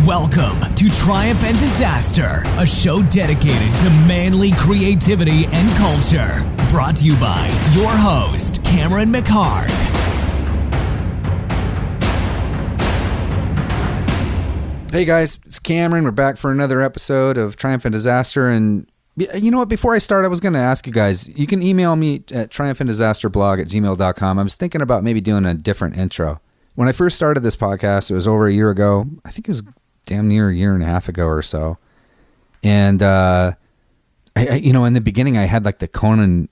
Welcome to Triumph and Disaster, a show dedicated to manly creativity and culture. Brought to you by your host, Cameron McHarg. Hey guys, it's Cameron. We're back for another episode of Triumph and Disaster. And you know what? Before I start, I was going to ask you guys, you can email me at triumphanddisasterblog@gmail.com. I was thinking about maybe doing a different intro. When I first started this podcast, it was over a year ago. I think it was damn near a year and a half ago or so. And, I in the beginning, I had like the Conan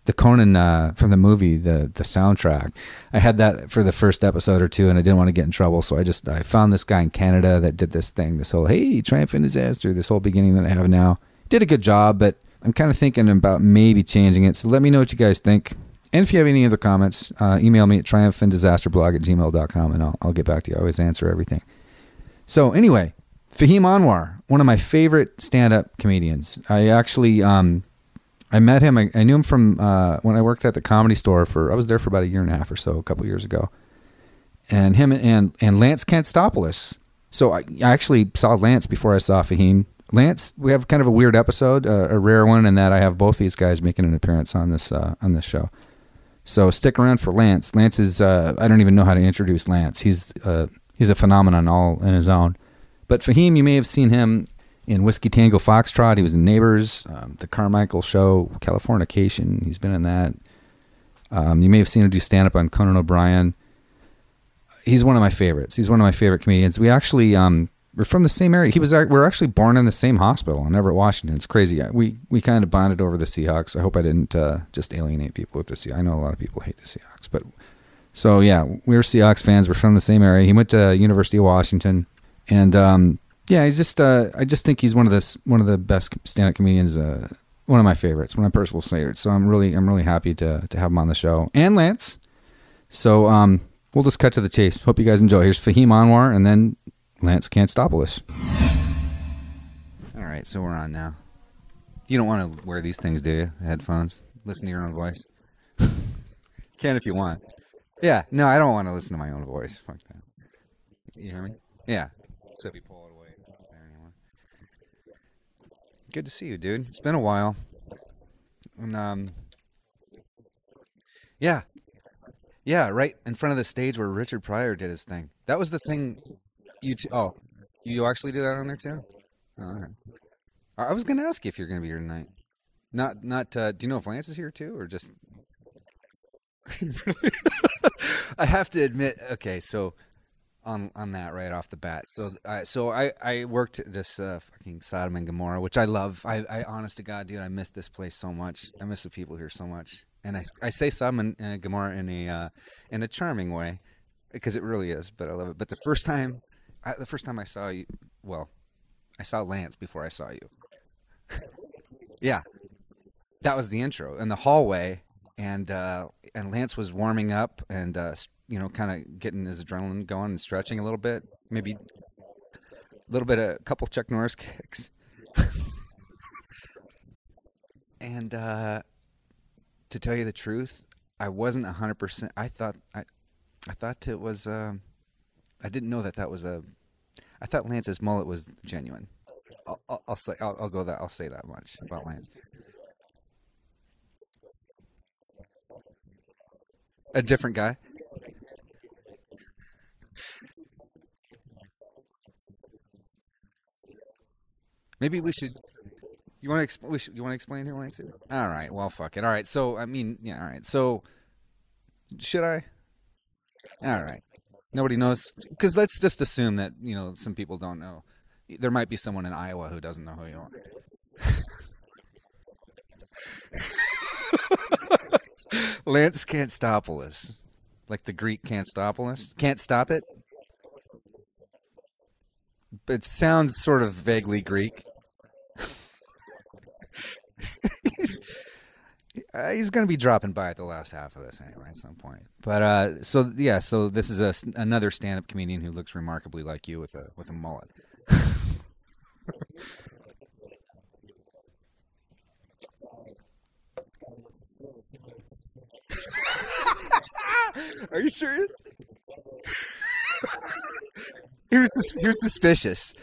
from the movie, the soundtrack. I had that for the first episode or two, and I didn't want to get in trouble. So I found this guy in Canada that did this thing, this whole, hey, Triumph and Disaster, this whole beginning that I have now. Did a good job, but I'm kind of thinking about maybe changing it. So let me know what you guys think. And if you have any other comments, email me at triumphanddisasterblog@gmail.com, and I'll get back to you. I always answer everything. So anyway, Fahim Anwar, one of my favorite stand-up comedians. I actually, I met him. I knew him from when I worked at the Comedy Store. I was there for about a year and a half or so, a couple years ago. And him and Lance Cantstopolis. So I actually saw Lance before I saw Fahim. Lance, we have kind of a weird episode, a rare one, in that I have both these guys making an appearance on this show. So stick around for Lance. Lance is I don't even know how to introduce Lance. He's a phenomenon all in his own. But Fahim, you may have seen him in Whiskey Tango Foxtrot. He was in Neighbors, The Carmichael Show, Californication. He's been in that. You may have seen him do stand-up on Conan O'Brien. He's one of my favorites. He's one of my favorite comedians. We actually we're from the same area. We're actually born in the same hospital in Everett, Washington. It's crazy. We kind of bonded over the Seahawks. I hope I didn't just alienate people with the Seahawks. I know a lot of people hate the Seahawks, but so yeah, we're Seahawks fans. We're from the same area. He went to University of Washington, and yeah, I just think he's one of the best stand-up comedians. One of my favorites, one of my personal favorites. So I'm really happy to have him on the show, and Lance. So we'll just cut to the chase. Hope you guys enjoy. Here's Fahim Anwar, and then Lance Cantstopolis. All right, so we're on now. You don't want to wear these things, do you? Headphones. Listen to your own voice. Can if you want. Yeah, no, I don't want to listen to my own voice. Fuck that. You hear me? Yeah. So if you pull it away, it's not there anymore. Good to see you, dude. It's been a while. And yeah, right in front of the stage where Richard Pryor did his thing. That was the thing. You actually do that on there too? Oh, all right. I was going to ask you if you're going to be here tonight. Not. Do you know if Lance is here too, or just? I have to admit. Okay, so on that right off the bat. So I worked at this fucking Sodom and Gomorrah, which I love. I honest to God, dude, I miss this place so much. I miss the people here so much. And I say Sodom and Gomorrah in a charming way, because it really is. But I love it. But the first time I saw you, well, I saw Lance before I saw you. Yeah, that was the intro in the hallway, and Lance was warming up and kind of getting his adrenaline going and stretching a little bit, maybe a couple Chuck Norris kicks, and to tell you the truth, I wasn't 100%. I thought it was. I didn't know that was a. I thought Lance's mullet was genuine. I'll say that much about Lance. A different guy. Maybe we should. You want to explain here, Lance? All right. Well, fuck it. All right. So I mean, yeah. All right. So should I? All right. Nobody knows, because let's just assume that some people don't know. There might be someone in Iowa who doesn't know who you are. Lance Cantstopolis, like the Greek Cantstopolis. Can't stop it. It sounds sort of vaguely Greek. He's going to be dropping by at the last half of this anyway at some point. But so this is another stand-up comedian who looks remarkably like you with a mullet. Are you serious? He was suspicious.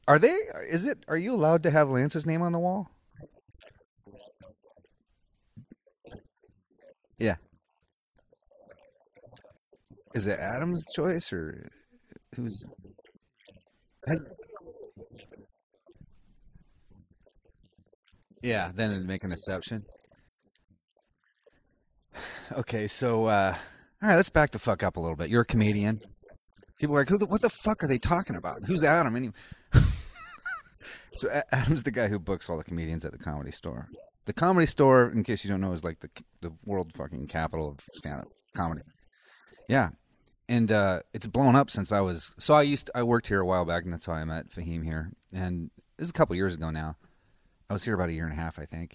Are they? Is it? Are you allowed to have Lance's name on the wall? Yeah. Is it Adam's choice or who's? Has, yeah. Then it'd make an exception. Okay. So, all right. Let's back the fuck up a little bit. You're a comedian. People are like, what the fuck are they talking about? Who's Adam? Anyway. So Adam's the guy who books all the comedians at the Comedy Store. The Comedy Store, in case you don't know, is like the world fucking capital of stand-up comedy. Yeah, and it's blown up since I was. So I worked here a while back, and that's how I met Fahim here. And this is a couple years ago now. I was here about a year and a half, I think.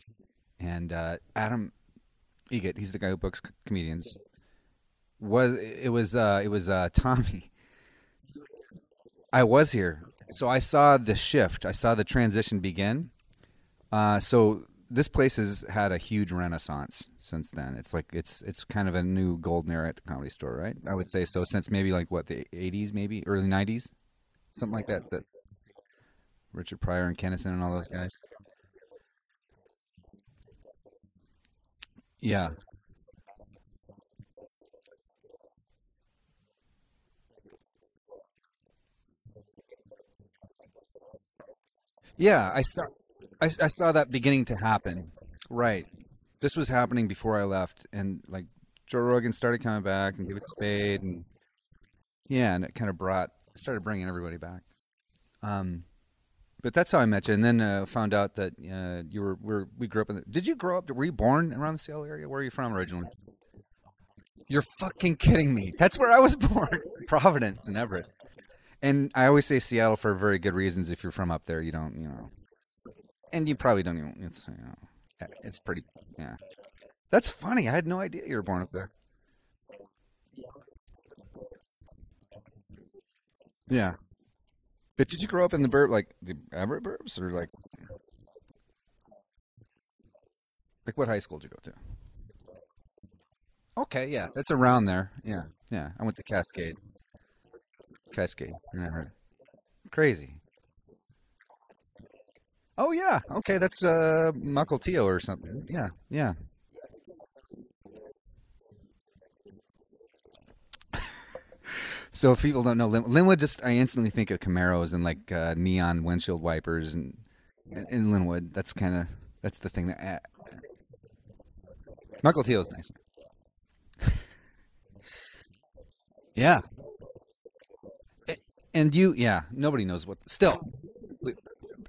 And Adam Egget, he's the guy who books comedians. It was Tommy. I was here, so I saw the shift. I saw the transition begin. So this place has had a huge renaissance since then. It's like it's kind of a new golden era at the Comedy Store, right? I would say so since maybe like what the '80s, maybe early '90s, something like that. That Richard Pryor and Kennison and all those guys. Yeah, yeah. I saw that beginning to happen. Right. This was happening before I left, and like Joe Rogan started coming back, and David Spade, and yeah, and it kind of started bringing everybody back. Um, but that's how I met you, and then found out that we grew up in. Did you grow up? Were you born around the Seattle area? Where are you from originally? You're fucking kidding me. That's where I was born, Providence and Everett. And I always say Seattle for very good reasons. If you're from up there, you don't, and you probably don't even. It's pretty. Yeah, that's funny. I had no idea you were born up there. Yeah. But did you grow up in the like the Everett burbs, or like what high school did you go to? Okay, yeah, that's around there. Yeah, yeah. I went to Cascade. Cascade. Yeah, right. Crazy. Oh yeah. Okay, that's Mukilteo or something. Yeah, yeah. So if people don't know Linwood, just I instantly think of Camaros and like neon windshield wipers and in Linwood. That's the thing that Mukilteo is nice. Yeah, A- and yeah, nobody knows what. Still,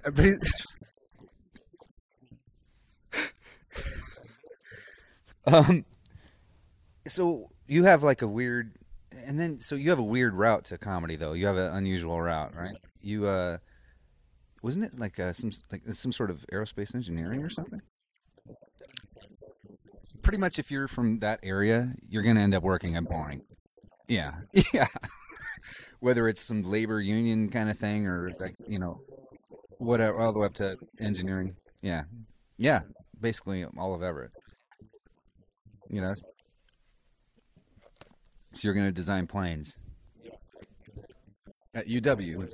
everybody- um, so you have like a weird, and then so you have a weird route to comedy though. You have an unusual route, right? You wasn't it like some sort of aerospace engineering or something? Pretty much, if you're from that area, you're gonna end up working at Boeing. Yeah, yeah. Whether it's some labor union kind of thing or like whatever, all the way up to engineering. Yeah, yeah. Basically, all of Everett. You know, so you're gonna design planes at UW.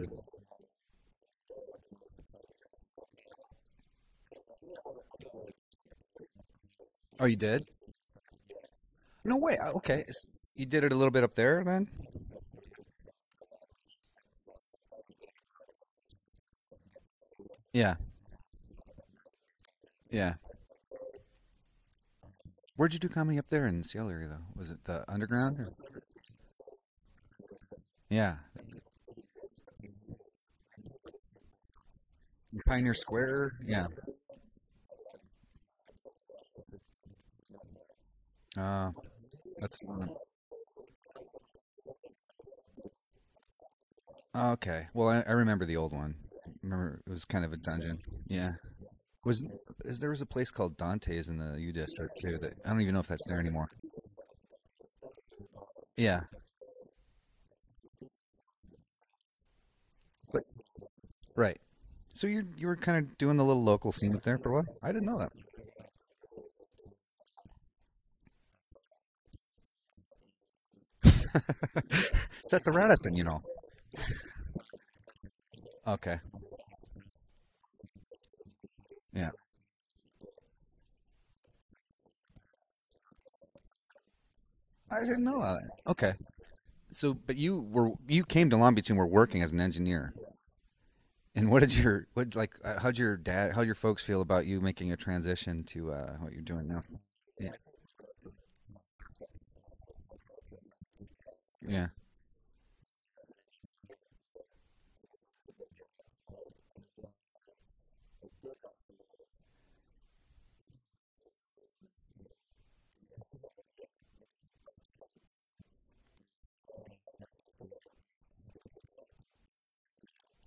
Oh, you did? No way. Okay, you did it a little bit up there then. Yeah, yeah. Where'd you do comedy up there in the Seattle area though? Was it the underground? Yeah, Pioneer Square. Yeah. Uh, that's okay. Well, I remember the old one. Remember it was kind of a dungeon. Yeah. Was is there was a place called Dante's in the U District too that I don't even know if that's there anymore. Yeah. But right. So you were kind of doing the little local scene up there for a while? I didn't know that. It's at the Radisson, you know. Okay. Yeah. I didn't know that. Okay. So, but you came to Long Beach and were working as an engineer. And how'd your folks feel about you making a transition to what you're doing now? Yeah. Yeah.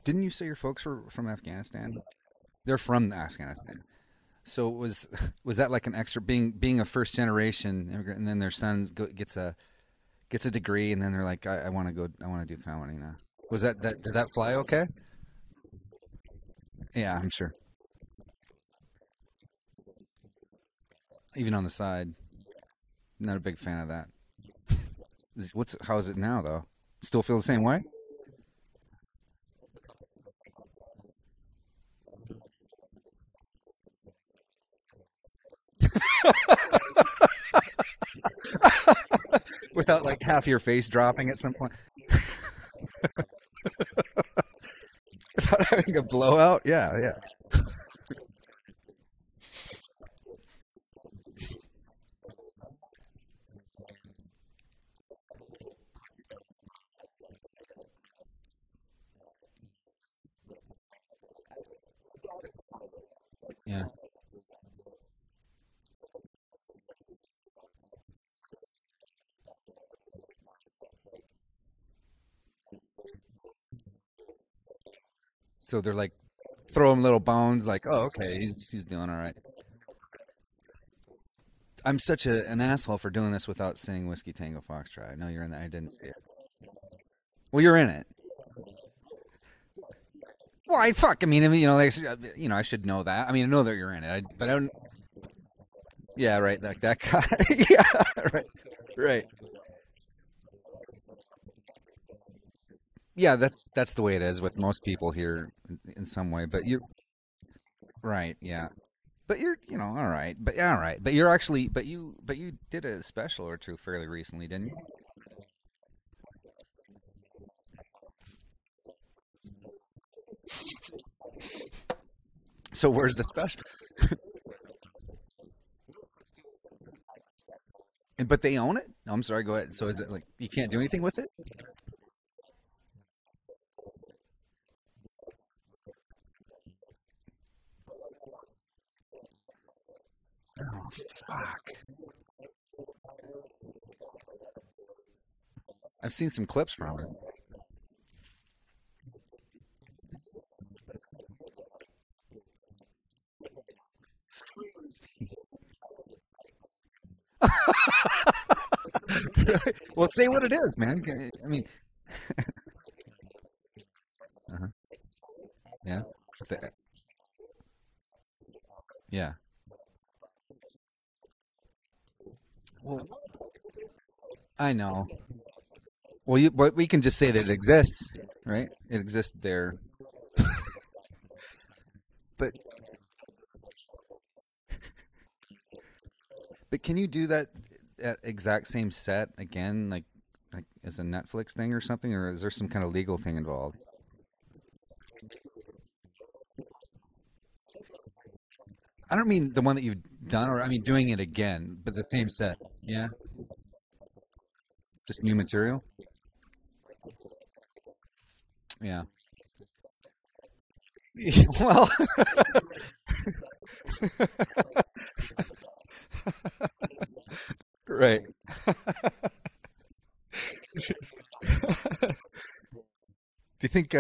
Didn't you say your folks were from Afghanistan? They're from Afghanistan. So was that like an extra being a first generation immigrant, and then their gets a degree, and then they're like, I want to go, I want to do comedy now. Was that did that fly okay? Yeah, I'm sure. Even on the side, not a big fan of that. How is it now though? Still feel the same way? Without like half your face dropping at some point? Without having a blowout? Yeah, yeah. Yeah. So they're like throw him little bones like, "Oh, okay, he's doing all right." I'm such an asshole for doing this without saying Whiskey Tango Foxtrot. I know you're in that. I didn't see it. Well, you're in it. Well, you know, like, I should know that. I mean, I know that you're in it, but I don't. Yeah, right, like that guy. Yeah, right, right. Yeah, that's the way it is with most people here in some way. But you're right. Yeah, but you're all right. But yeah, all right. But you're actually, but you did a special or two fairly recently, didn't you? So where's the special? But they own it? No, I'm sorry, go ahead. So is it like you can't do anything with it? Oh, fuck. I've seen some clips from it. Well, say what it is, man. I mean, uh yeah, yeah. Well, I know. Well, but we can just say that it exists, right? It exists there. But can you do that exact same set again, like as a Netflix thing or something, or is there some kind of legal thing involved? I don't mean the one that you've done, or I mean doing it again, but the same set. Yeah, just new material. Yeah. Well, right. Do you think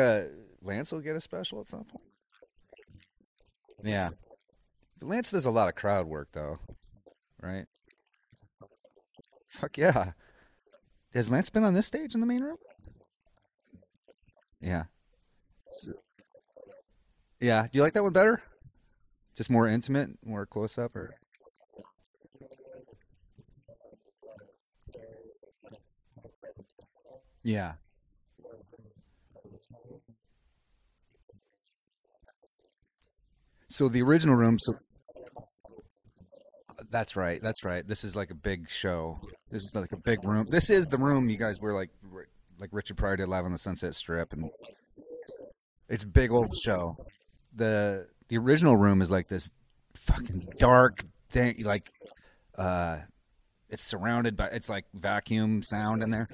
Lance will get a special at some point? Yeah. Lance does a lot of crowd work though, right? Fuck yeah. Has Lance been on this stage in the main room? Yeah. S- Yeah. Do you like that one better? Just more intimate, more close up, or? Yeah. So the original room. So that's right. That's right. This is like a big show. This is like a big room. This is the room you guys were like Richard Pryor did live on the Sunset Strip, and it's a big old show. The original room is like this fucking dark thing. Like uh, it's surrounded by it's like vacuum sound in there.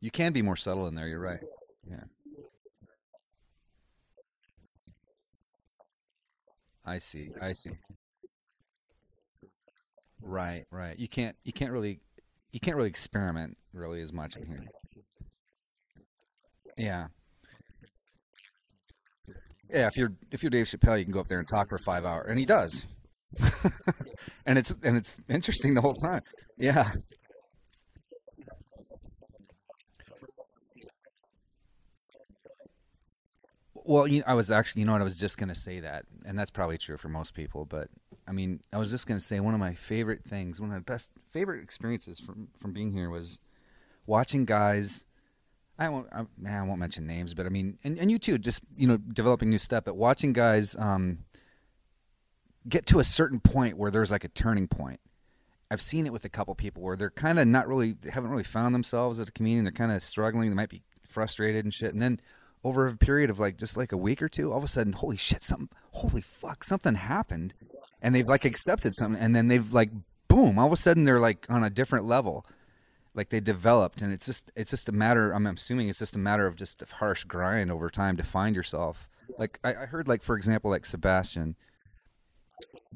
You can be more subtle in there. You're right. Yeah, I see. I see. Right, right. You can't really experiment really as much in here. Yeah. Yeah, if you're Dave Chappelle, you can go up there and talk for 5 hours, and he does. And it's interesting the whole time. Yeah. Well, I was actually, you know what, I was just gonna say that, and that's probably true for most people. But I mean, I was just gonna say one of my favorite things, one of my best favorite experiences from being here was watching guys. I won't mention names, but I mean, and you too, just developing new stuff, but watching guys get to a certain point where there's like a turning point. I've seen it with a couple people where they're kind of not really, they haven't really found themselves as a comedian. They're kind of struggling. They might be frustrated and shit. And then over a period of like just like a week or two, all of a sudden, holy shit, holy fuck, something happened, and they've like accepted something, and then they've like, boom, all of a sudden they're like on a different level, like they developed, and it's just a matter. I'm assuming it's just a matter of just a harsh grind over time to find yourself. Like I heard, like for example, like Sebastian.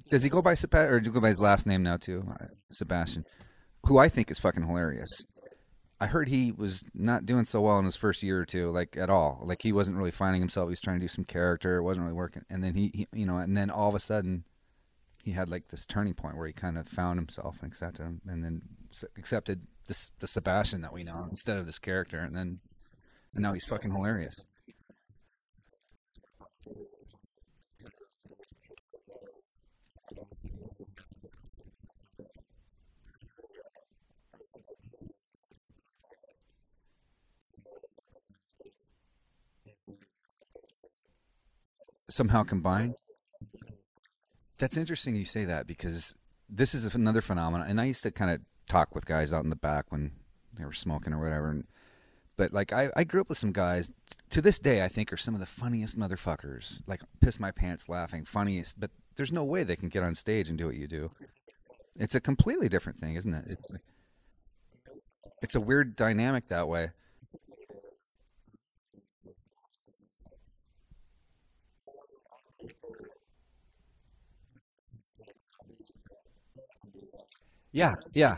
Does he go by Sebastian, or do you go by his last name now too? Sebastian, who I think is fucking hilarious. I heard he was not doing so well in his first year or two, like at all. Like he wasn't really finding himself. He was trying to do some character. It wasn't really working. And then and then all of a sudden he had like this turning point where he kind of found himself and accepted him, and then accepted the Sebastian that we know instead of this character. And now he's fucking hilarious. Somehow combined. That's interesting you say that because this is another phenomenon. And I used to kind of talk with guys out in the back when they were smoking or whatever. But like I grew up with some guys to this day I think are some of the funniest motherfuckers. Like piss my pants laughing, funniest. But there's no way they can get on stage and do what you do. It's a completely different thing, isn't it? It's a weird dynamic that way. Yeah, yeah,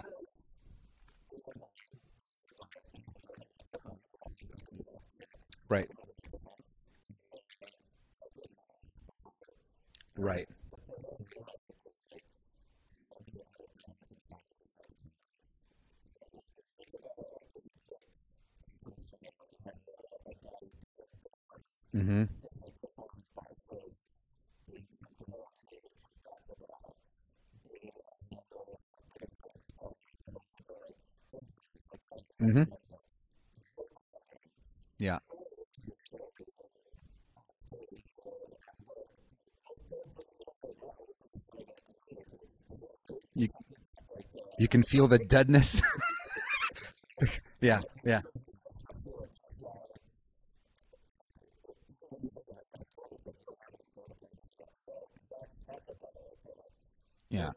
right, right. Mm-hmm. Mm-hmm. Yeah. You you can feel the deadness. Yeah, yeah, yeah.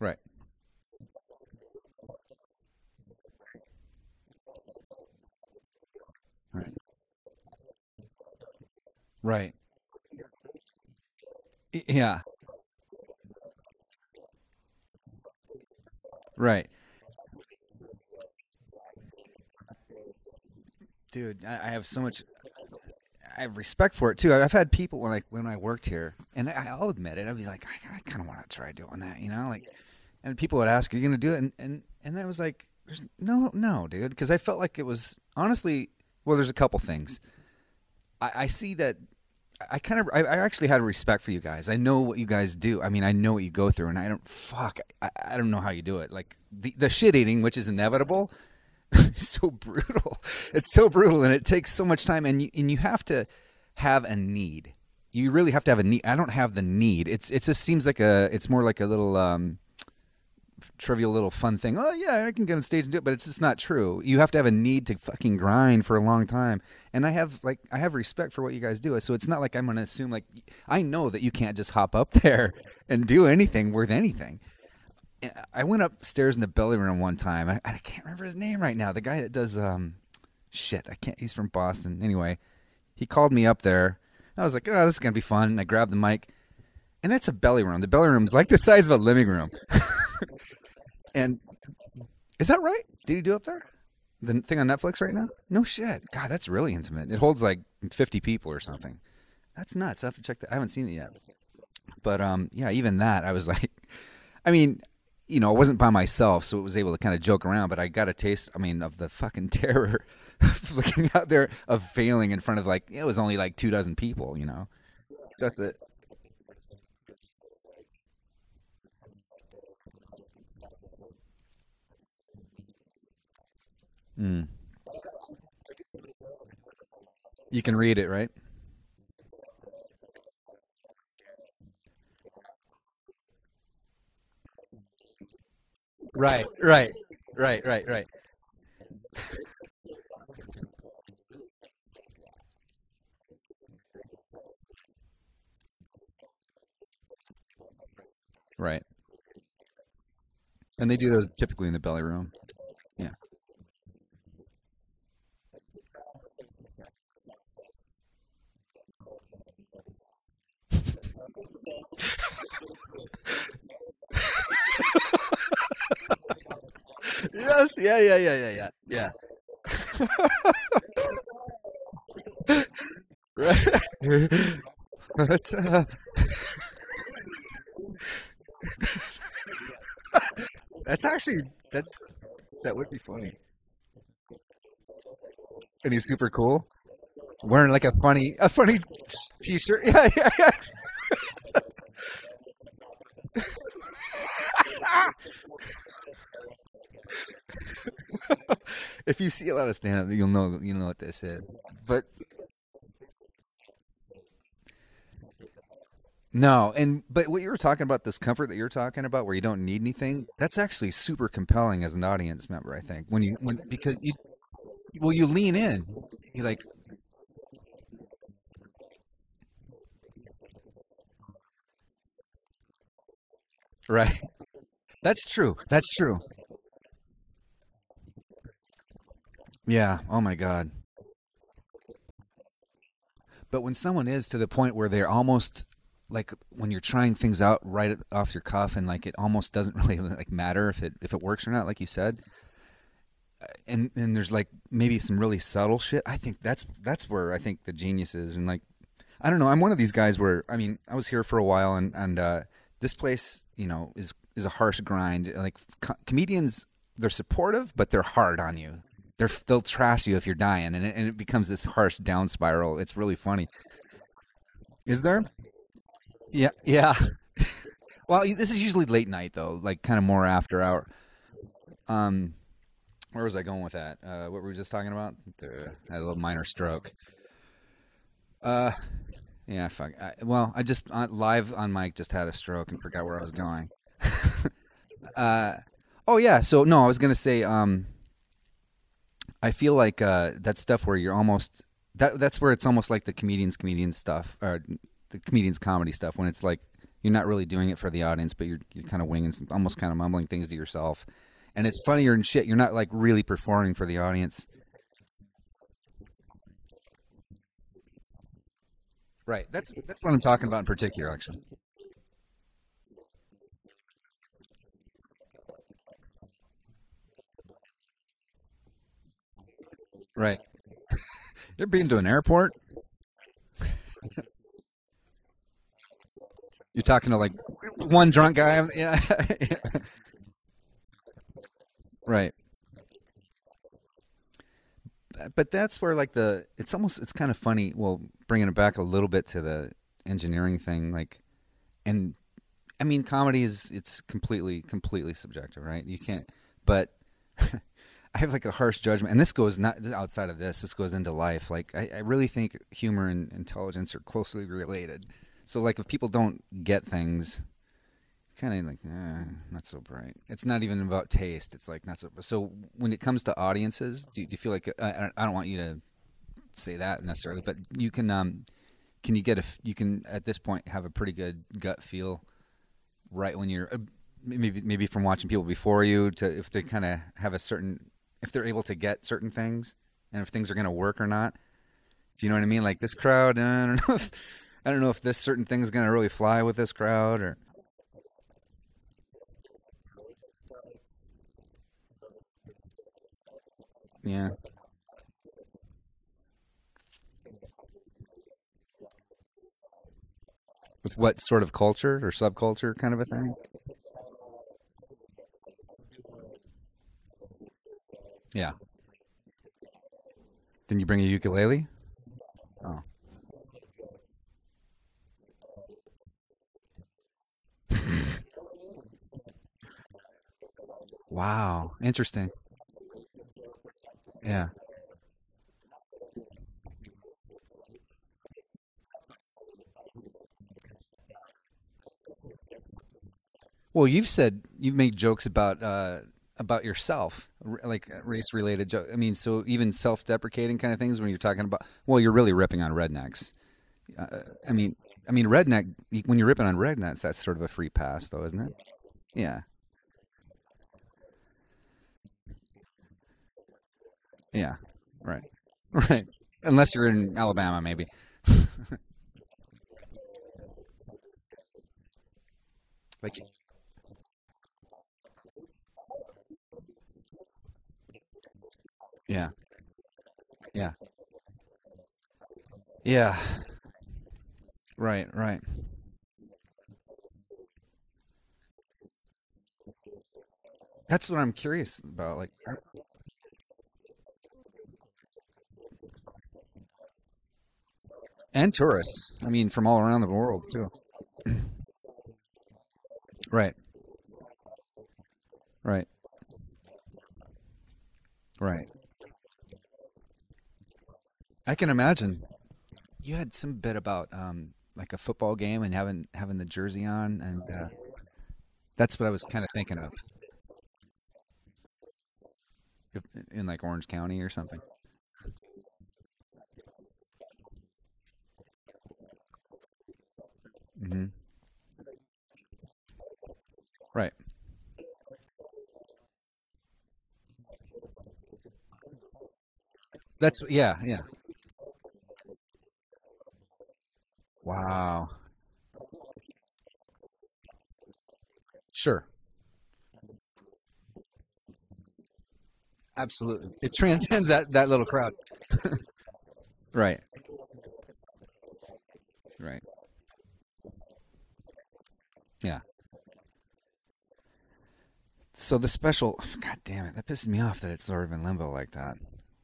Right, right, right. Yeah, right. Dude, I have so much. I have respect for it too. I've had people when I worked here, and I'll admit it. I'd be like, I kind of want to try doing that, like, and people would ask, "Are you going to do it?" And I was like, No, dude, because I felt like it was honestly. Well, there's a couple things. I see that. I actually had respect for you guys. I know what you guys do. I mean, I know what you go through, and I don't fuck. I don't know how you do it. Like the shit eating, which is inevitable, is so brutal. It's so brutal, and it takes so much time, and you have to have a need. You really have to have a need. I don't have the need. It just seems like it's more like a little trivial little fun thing. Oh yeah, I can get on stage and do it, but it's just not true. You have to have a need to fucking grind for a long time. And I have respect for what you guys do. So it's not like I'm gonna assume like I know that you can't just hop up there and do anything worth anything. I went upstairs in the belly room one time. I can't remember his name right now. The guy that does shit. I can't. He's from Boston. Anyway, he called me up there. I was like, oh, this is gonna be fun. And I grabbed the mic, and that's a belly room. The belly room's like the size of a living room. And is that right? Did he do up there? The thing on Netflix right now? No shit. God, that's really intimate. It holds like 50 people or something. That's nuts. I have to check that. I haven't seen it yet. But yeah, even that, I was like, I mean, I wasn't by myself, so it was able to kind of joke around, but I got a taste, of the fucking terror of looking out there, of failing in front of it was only like 24 people, So that's it. Mm. You can read it, right? Right, right, right, right, right, right. And they do those typically in the belly room. Yeah. Yes. Yeah. Yeah. Yeah. Yeah. Yeah. Yeah. Right. But, that's actually that would be funny. And he's super cool, wearing like a funny t-shirt. Yeah. Yeah. Yeah. If you see a lot of stand up, you'll know what this is. But no, but what you were talking about, this comfort that you're talking about, where you don't need anything, that's actually super compelling as an audience member. I think when because you lean in, you like right. That's true. That's true. Yeah. Oh my God. But when someone is to the point where they're almost like when you're trying things out right off your cuff and like it almost doesn't really like matter if it works or not, like you said, and there's like maybe some really subtle shit. I think that's where I think the genius is. And like I don't know, I'm one of these guys where I was here for a while, and this place is a harsh grind. Like comedians, they're supportive, but they're hard on you. They'll trash you if you're dying, and it becomes this harsh down spiral. It's really funny. Is there? Yeah, yeah. Well, this is usually late night though, like kind of more after hour. Um, where was I going with that? What were we just talking about? I had a little minor stroke. Uh, yeah, fuck. Well, I just live on mic just had a stroke and forgot where I was going. uh, oh yeah. So no, I was gonna say. I feel like that stuff where you're almost that's where it's almost like the comedians stuff, or the comedians comedy stuff, when it's like you're not really doing it for the audience, but you're kind of winging, almost kind of mumbling things to yourself, and it's funnier and shit. You're not like really performing for the audience. Right. That's what I'm talking about in particular, actually. Right. You're being to an airport. You're talking to like one drunk guy. Yeah. Right. but that's where like it's kind of funny. Well, bringing it back a little bit to the engineering thing, like, and I mean, comedy is it's completely subjective, right? You can't, but I have like a harsh judgment, and this goes not outside of this. This goes into life. Like, I really think humor and intelligence are closely related. So, like, if people don't get things, kind of like, not so bright. It's not even about taste. It's like not so. So, when it comes to audiences, do you feel like I don't want you to say that necessarily, but can you get you can at this point have a pretty good gut feel right when you're maybe from watching people before you to if they kind of have a certain if they're able to get certain things and if things are going to work or not. Do you know what I mean? Like this crowd, I don't know if this certain thing is going to really fly with this crowd or yeah. With what sort of culture or subculture kind of a thing? Yeah. Then you bring a ukulele? Oh. Wow. Interesting. Yeah. Well, you've made jokes about yourself, like race related joke. I mean, so even self deprecating kind of things when you're talking about. Well, you're really ripping on rednecks. Uh, I mean, redneck. When you're ripping on rednecks, that's sort of a free pass, though, isn't it? Yeah. Yeah. Right. Right. Unless you're in Alabama, maybe. Like, yeah. Yeah. Yeah. Right. Right. That's what I'm curious about. Like, and tourists. I mean, from all around the world too. Right. Right. Right. I can imagine. You had some bit about like a football game and having the jersey on, and that's what I was kind of thinking of in like Orange County or something. Hmm. Right. That's yeah, yeah. Wow. Sure. Absolutely. It transcends that little crowd. Right. Right. Yeah. So the special, God damn it, that pisses me off that it's sort of in limbo like that.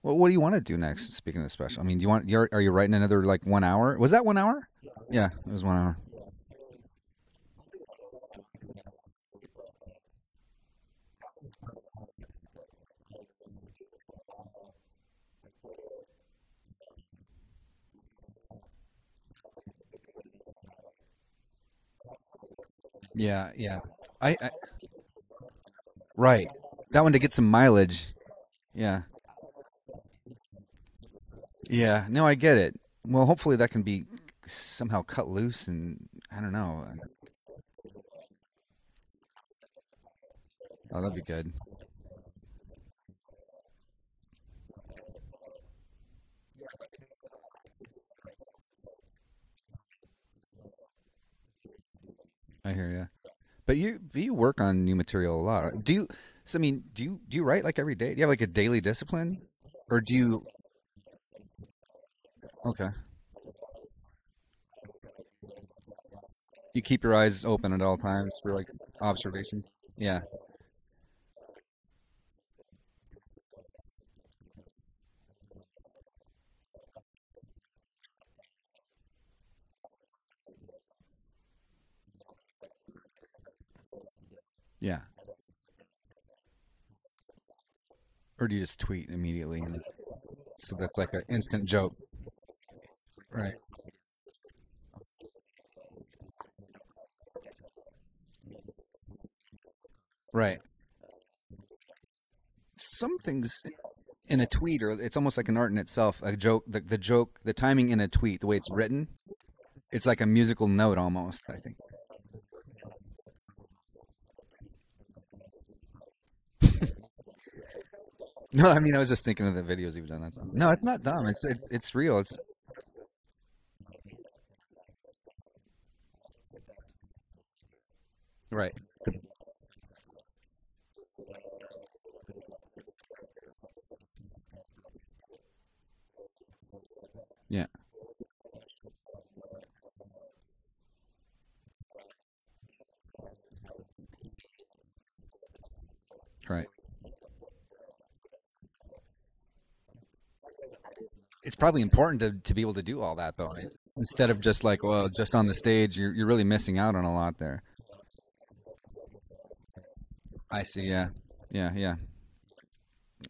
Well, what do you want to do next? Speaking of special, I mean, do you want? Are you writing another like 1 hour? Was that 1 hour? Yeah, it was 1 hour. Yeah, yeah. I right. That one to get some mileage. Yeah, yeah. No, I get it. Well, hopefully that can be somehow cut loose, and I don't know. Oh, that'd be good. I hear you. But you work on new material a lot. Right? Do you? So I mean, do you write like every day? Do you have like a daily discipline, or do you? Okay, you keep your eyes open at all times for like observations. Yeah, Yeah. Or do you just tweet immediately? So that's like an instant joke. Right. Right. Some things in a tweet, or it's almost like an art in itself. A joke, the joke, the timing in a tweet, the way it's written, it's like a musical note almost, I think. No, I mean, I was just thinking of the videos you've done. That's all. No, it's not dumb. It's real. It's right. Yeah. Right. It's probably important to be able to do all that though, right? Instead of just like, well, just on the stage, you're really missing out on a lot there. I see. Yeah. Yeah. Yeah.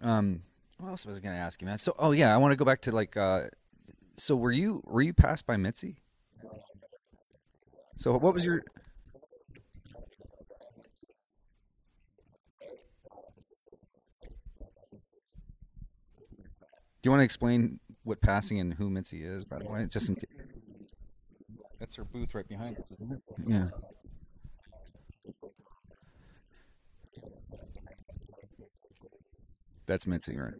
What else was I gonna ask you, man? So, oh yeah, I want to go back to like, so were you passed by Mitzi? So what was your? Do you want to explain what passing and who Mitzi is, by the way, just in case? That's her booth right behind us, isn't it? Yeah. That's Mitzi, right?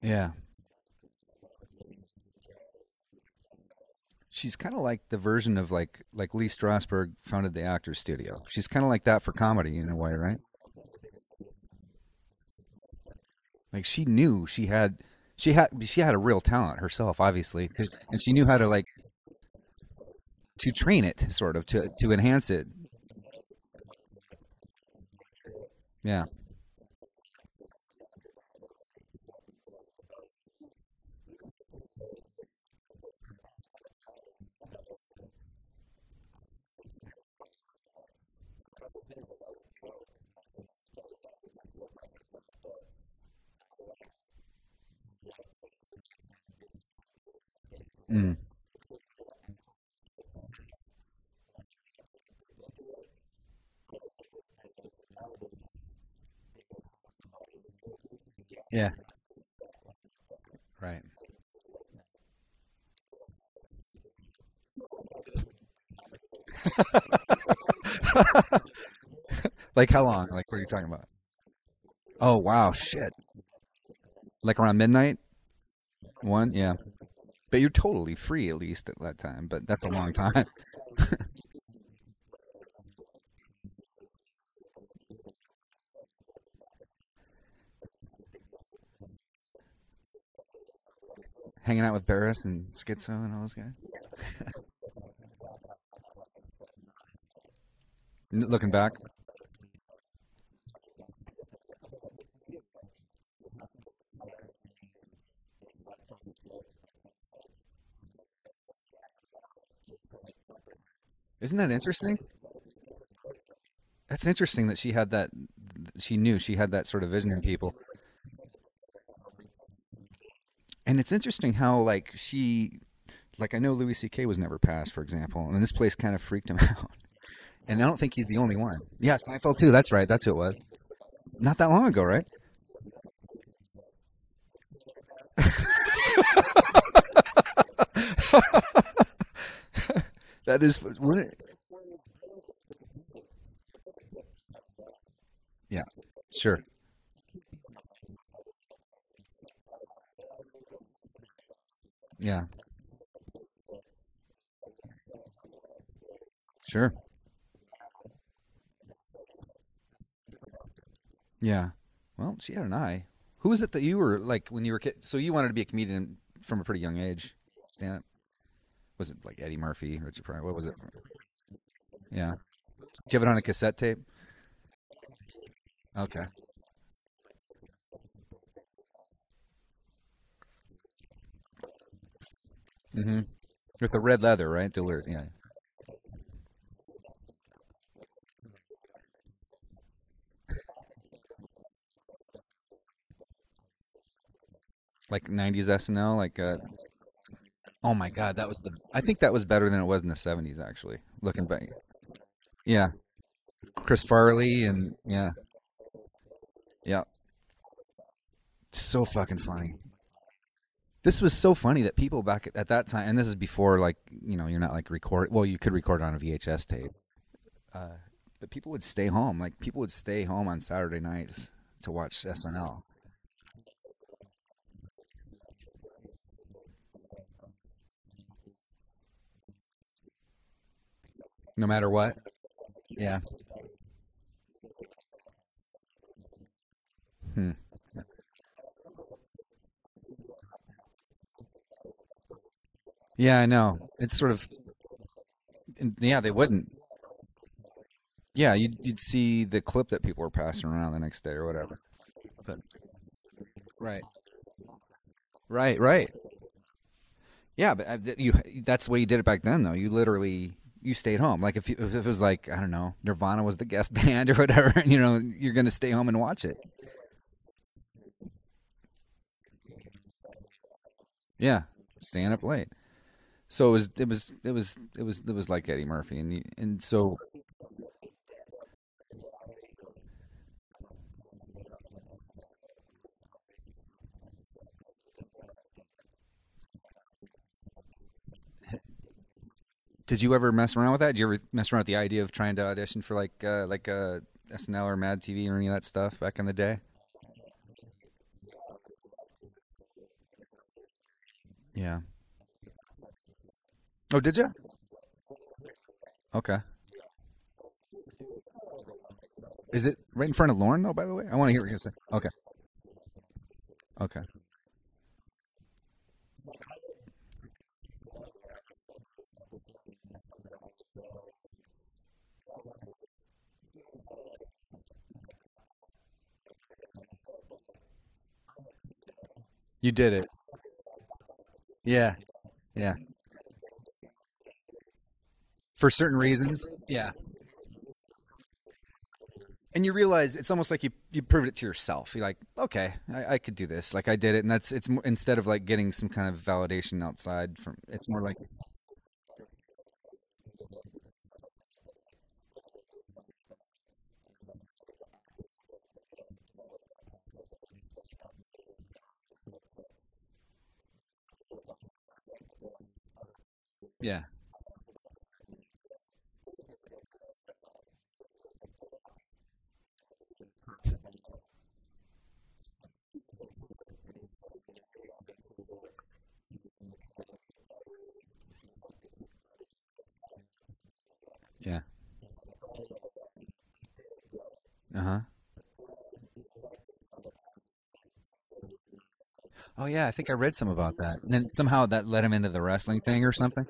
Yeah. She's kind of like the version of like Lee Strasberg founded the Actors Studio. She's kind of like that for comedy in a way, right? Like she knew she had a real talent herself, obviously, and she knew how to like to train it, sort of to enhance it. Yeah. Mm. Yeah. Right. Like how long? Like what are you talking about? Oh wow, shit. Like around midnight? One? Yeah. But you're totally free at least at that time, but that's a long time. Hanging out with Barris and Schizo and all those guys. Looking back, isn't that interesting? That's interesting that she had that. She knew she had that sort of vision in people, and it's interesting how like I know Louis C.K. was never passed, for example, and this place kind of freaked him out. And I don't think he's the only one. Yeah, Seinfeld too. That's right. That's who it was. Not that long ago, right? That is, yeah, sure. Yeah, sure. Yeah. Well, she had an eye. Who was it that you were like when you were a kid? So you wanted to be a comedian from a pretty young age. Stand up. Was it like Eddie Murphy, Richard Pryor? What was it? Yeah. Did you have it on a cassette tape? Okay. Hmm. With the red leather, right? Dillard, yeah. Like 90s SNL, like oh my God, that was the I think that was better than it was in the 70s actually. Looking back. Yeah. Chris Farley and yeah. Yeah. So fucking funny. This was so funny that people back at that time, and this is before like, you're not like record. Well, you could record on a VHS tape, uh, but people would stay home. Like people would stay home on Saturday nights to watch SNL, no matter what. Yeah. Hmm. Yeah, I know. It's sort of yeah, they wouldn't. Yeah, you'd see the clip that people were passing around the next day or whatever. But right, right. Yeah, but that's the way you did it back then, though. You literally you stayed home. Like if it was like I don't know, Nirvana was the guest band or whatever, and you're gonna stay home and watch it. Yeah, staying up late. So it was like Eddie Murphy, and so did you ever mess around with that? Did you ever mess around with the idea of trying to audition for like SNL or Mad TV or any of that stuff back in the day? Yeah. Oh, did you? Okay. Is it right in front of Lauren though? By the way, I want to hear what you're gonna say. Okay. Okay. You did it. Yeah. Yeah. For certain reasons. Yeah. And you realize it's almost like you proved it to yourself. You're like, okay, I could do this. Like I did it, and instead of like getting some kind of validation outside from. It's more like, yeah, yeah, uh huh. Oh yeah, I think I read some about that. And then somehow that led him into the wrestling thing or something.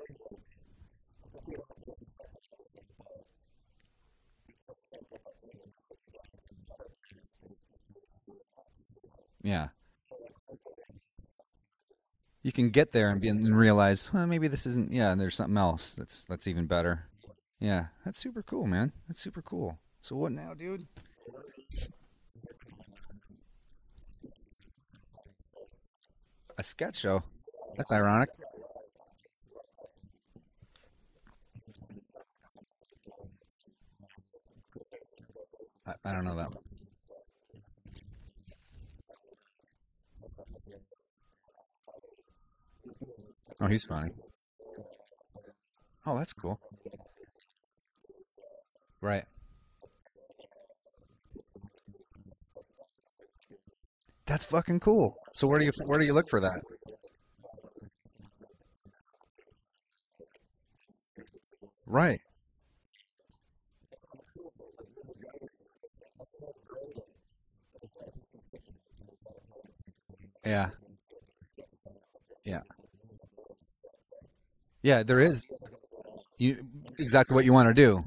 Yeah, you can get there and realize, huh, maybe this isn't. Yeah, and there's something else that's even better. Yeah, that's super cool, man. That's super cool. So what now, dude? A sketch show. That's ironic. I don't know that one. Oh, he's funny. Oh, that's cool. Right. That's fucking cool. So where do you look for that? Right. Yeah. Yeah. Yeah, there is you exactly what you want to do.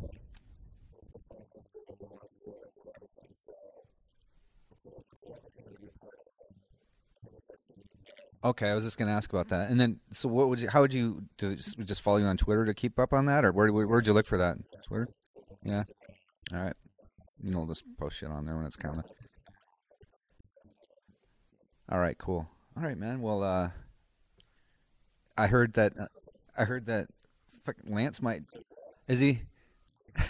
Okay, I was just going to ask about that. And then, so what would you? How would you do? Just follow you on Twitter to keep up on that, or where'd you look for that? Twitter. Yeah. All right. I'll just post shit on there when it's coming. All right. Cool. All right, man. Well, I heard that. I heard that. Lance might. Is he? Do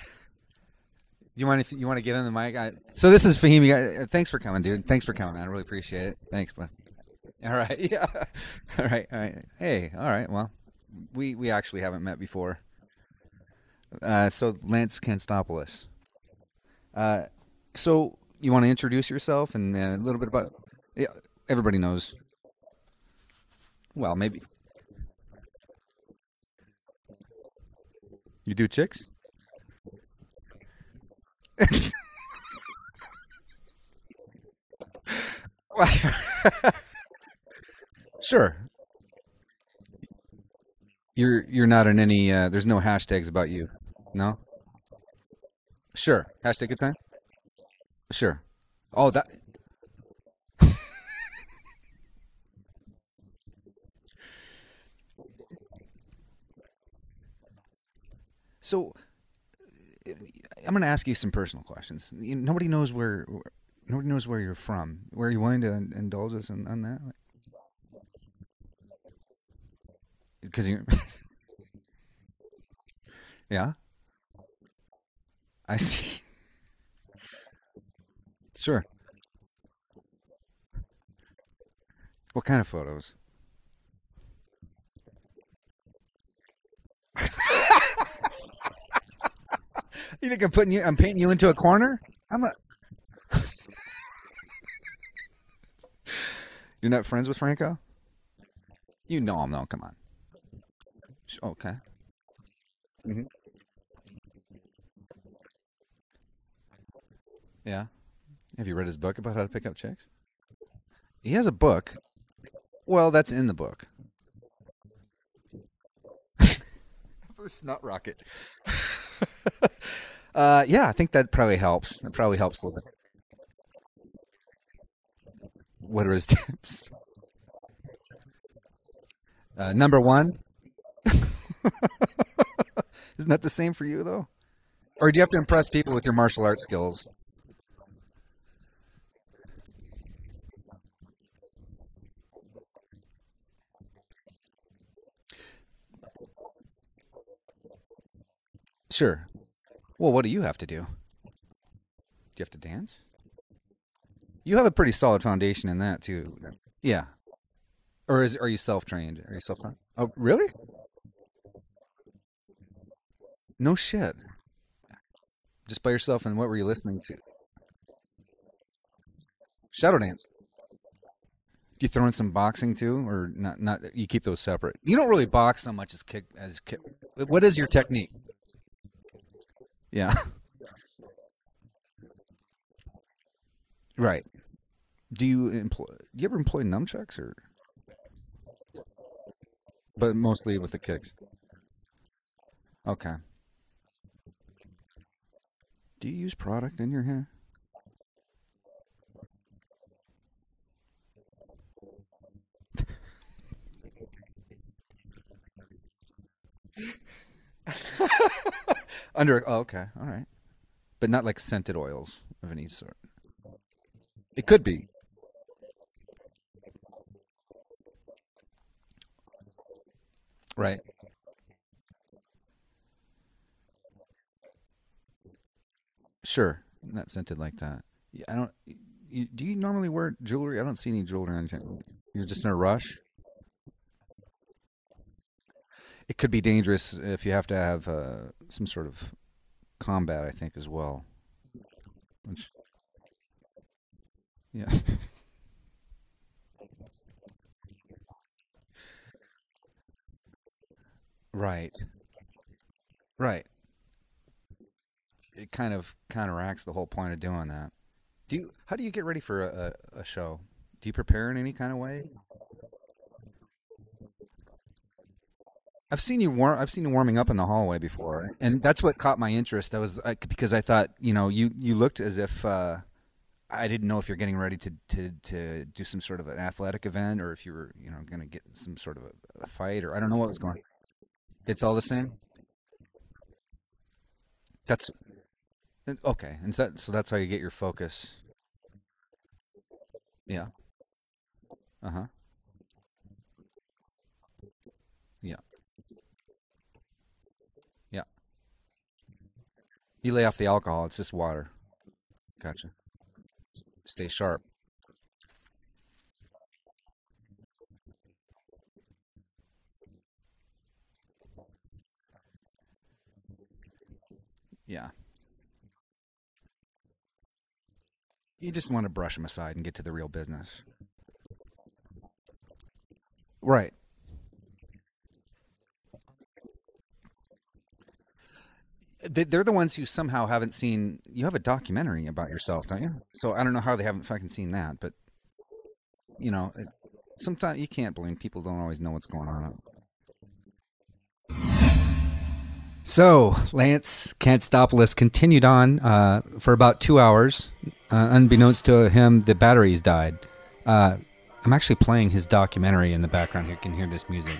you mind if you want to get on the mic? So this is Fahim. Thanks for coming, dude. Thanks for coming, man. I really appreciate it. Thanks, bud. All right. Yeah. All right. All right. Hey. All right. Well, we actually haven't met before. So Lance Cantstopolis. Uh, so you want to introduce yourself and a little bit about? Yeah. Everybody knows. Well, maybe you do chicks. Sure. You're not in any. There's no hashtags about you. No. Sure. Hashtag good time. Sure. Oh, that. So I'm going to ask you some personal questions. Nobody knows where you're from. Where are you willing to indulge us on that? Because you, yeah, I see. Sure. What kind of photos? You think I'm painting you into a corner? I'm a. You're not friends with Franco? You know him though. Come on. Okay. Hmm. Yeah. Have you read his book about how to pick up chicks? He has a book. Well, that's in the book. First nut rocket. Yeah, I think that probably helps. That probably helps a little bit. What are his tips? Number one. Isn't that the same for you though? Or do you have to impress people with your martial arts skills? Sure. Well, what do you have to do? Do you have to dance? You have a pretty solid foundation in that too. Yeah. Or are you self-trained? Are you self-taught? Oh, really? No shit. Just by yourself, and what were you listening to? Shadow dance. Do you throw in some boxing too, or not? Not you keep those separate. You don't really box so much as kick as kick. What is your technique? Yeah. Right. Do you ever employ nunchucks or but mostly with the kicks? Okay. Do you use product in your hair? Under oh, okay, all right. But not like scented oils of any sort. It could be. Right. Sure. Not scented like that. Yeah, I don't do you normally wear jewelry? I don't see any jewelry on you. You're just in a rush? It could be dangerous if you have to have some sort of combat, I think, as well. Which, yeah. Right. Right. It kind of counteracts the whole point of doing that. How do you get ready for a show? Do you prepare in any kind of way? I've seen you warming up in the hallway before, and that's what caught my interest. Because I thought, you looked as if I didn't know if you're getting ready to do some sort of an athletic event, or if you were, going to get some sort of a fight, or I don't know what was going. It's all the same. That's okay. And so that's how you get your focus. Yeah. Uh-huh. Yeah. Yeah. You lay off the alcohol. It's just water. Gotcha. Stay sharp. Yeah. You just want to brush them aside and get to the real business. Right. They're the ones who somehow haven't seen. You have a documentary about yourself, don't you? So I don't know how they haven't fucking seen that, but you know, sometimes you can't blame people. Don't always know what's going on. So Lance Cantstopolis continued on for about 2 hours. Unbeknownst to him, the batteries died. I'm actually playing his documentary in the background here. You can hear this music.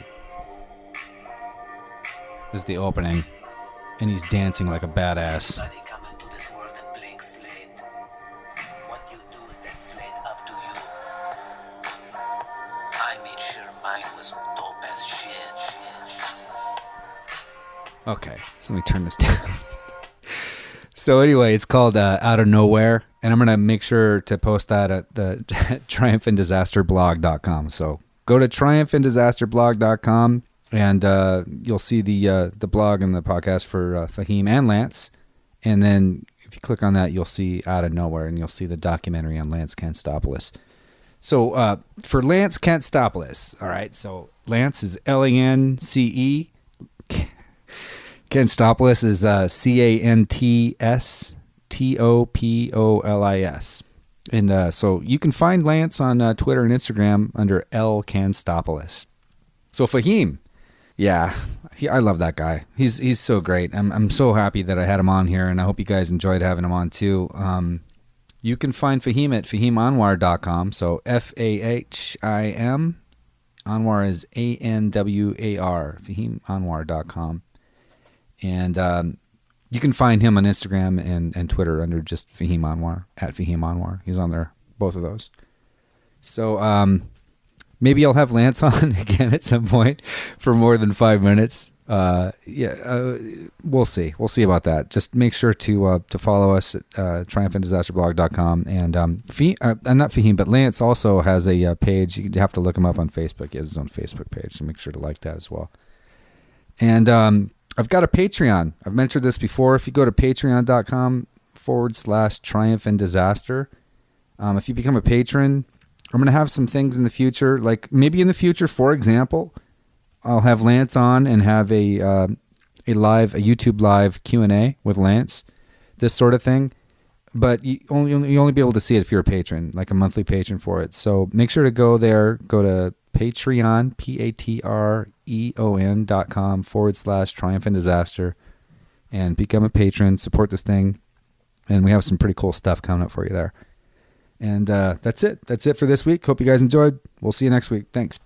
This is the opening, and he's dancing like a badass. Everybody come into this world and blank slate. What you do with that slate up to you. I made sure mine was dope as shit. Okay, so let me turn this down. So anyway, it's called Out of Nowhere, and I'm going to make sure to post that at the triumphanddisasterblog.com. So go to triumphanddisasterblog.com, and you'll see the blog and the podcast for Fahim and Lance. And then if you click on that, you'll see Out of Nowhere, and you'll see the documentary on Lance Cantstopolis. So for Lance Cantstopolis, all right, so Lance is Lance. Cantstopolis is Cantstopolis. And so you can find Lance on Twitter and Instagram under L Cantstopolis. So Fahim, yeah, I love that guy. He's so great. I'm so happy that I had him on here, and I hope you guys enjoyed having him on too. You can find Fahim at fahimanwar.com. So Fahim. Anwar is Anwar. Fahimanwar.com. And you can find him on Instagram and Twitter under just Fahim Anwar, at Fahim Anwar. He's on there, both of those. So maybe I'll have Lance on again at some point for more than 5 minutes. We'll see. We'll see about that. Just make sure to follow us at triumphanddisasterblog.com. And not Fahim, but Lance also has a page. You have to look him up on Facebook. He has his own Facebook page, so make sure to like that as well. And I've got a Patreon. I've mentioned this before. If you go to patreon.com/triumphanddisaster, if you become a patron, I'm going to have some things in the future. Like maybe in the future, for example, I'll have Lance on and have a YouTube live Q&A with Lance, this sort of thing. But you only be able to see it if you're a patron, like a monthly patron for it. So make sure to go there. Go to Patreon, patreon.com/triumphanddisaster, and become a patron. Support this thing, and we have some pretty cool stuff coming up for you there. And that's it. That's it for this week. Hope you guys enjoyed. We'll see you next week. Thanks.